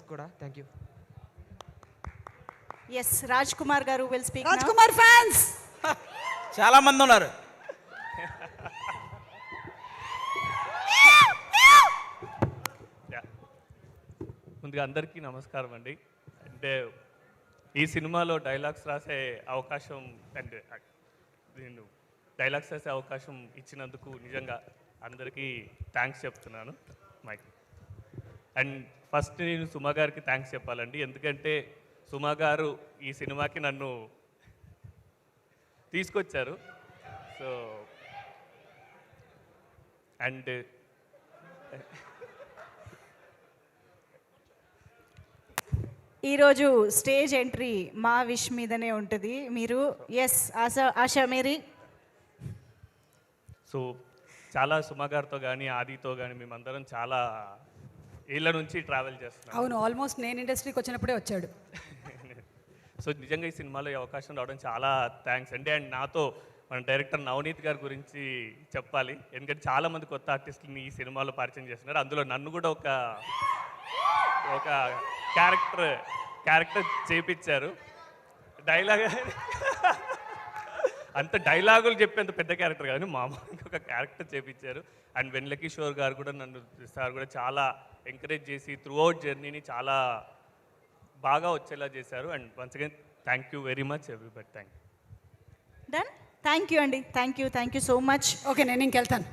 Fans కూడా thank you. Yes, Raj Kumar గారు will speak. Raj Kumar fans చాలా మంది ఉన్నారు. ముందుగా అందరికీ నమస్కారం అండి. అంటే ఈ సినిమాలో డైలాగ్స్ రాసే అవకాశం అండ్ నేను డైలాగ్స్ రాసే అవకాశం ఇచ్చినందుకు నిజంగా అందరికీ థ్యాంక్స్ చెప్తున్నాను. మైక్ అండ్ ఫస్ట్ నేను సుమా గారికి థ్యాంక్స్ చెప్పాలండి. ఎందుకంటే సుమా గారు ఈ సినిమాకి నన్ను తీసుకొచ్చారు. సో అండ్ ఈరోజు స్టేజ్ ఎంట్రీ మా విష్ మీదనే ఉంటుంది. మీరు ఎస్ ఆశా మేరీ. సో చాలా సుమా గారితో కానీ ఆదితో కానీ మేమందరం చాలా ఏళ్ళ నుంచి ట్రావెల్ చేస్తున్నాం. అవును, ఆల్మోస్ట్ నేను ఇండస్ట్రీకి వచ్చినప్పుడే వచ్చాడు. సో నిజంగా ఈ సినిమాలో ఈ అవకాశం రావడం చాలా థ్యాంక్స్ అండి. అండ్ నాతో మన డైరెక్టర్ నవనీత్ గారి గురించి చెప్పాలి. ఎందుకంటే చాలామంది కొత్త ఆర్టిస్టులని ఈ సినిమాలో పరిచయం చేస్తున్నారు. అందులో నన్ను కూడా ఒక క్యారెక్టర్ చేయించారు. డైలాగ్ అంత డైలాగులు చెప్పేంత పెద్ద క్యారెక్టర్ కాదు, మామూలుగా ఒక క్యారెక్టర్ చేయించారు. అండ్ వెన్నెల కిషోర్ గారు కూడా సార్ కూడా చాలా ఎంకరేజ్ చేసి త్రూ అవుట్ జర్నీని చాలా బాగా వచ్చేలా చేశారు. And once again thank you very much everybody. Thank you. Done. Thank you అండి. Thank you so much. Okay, నేను ఇంకెళ్తాను.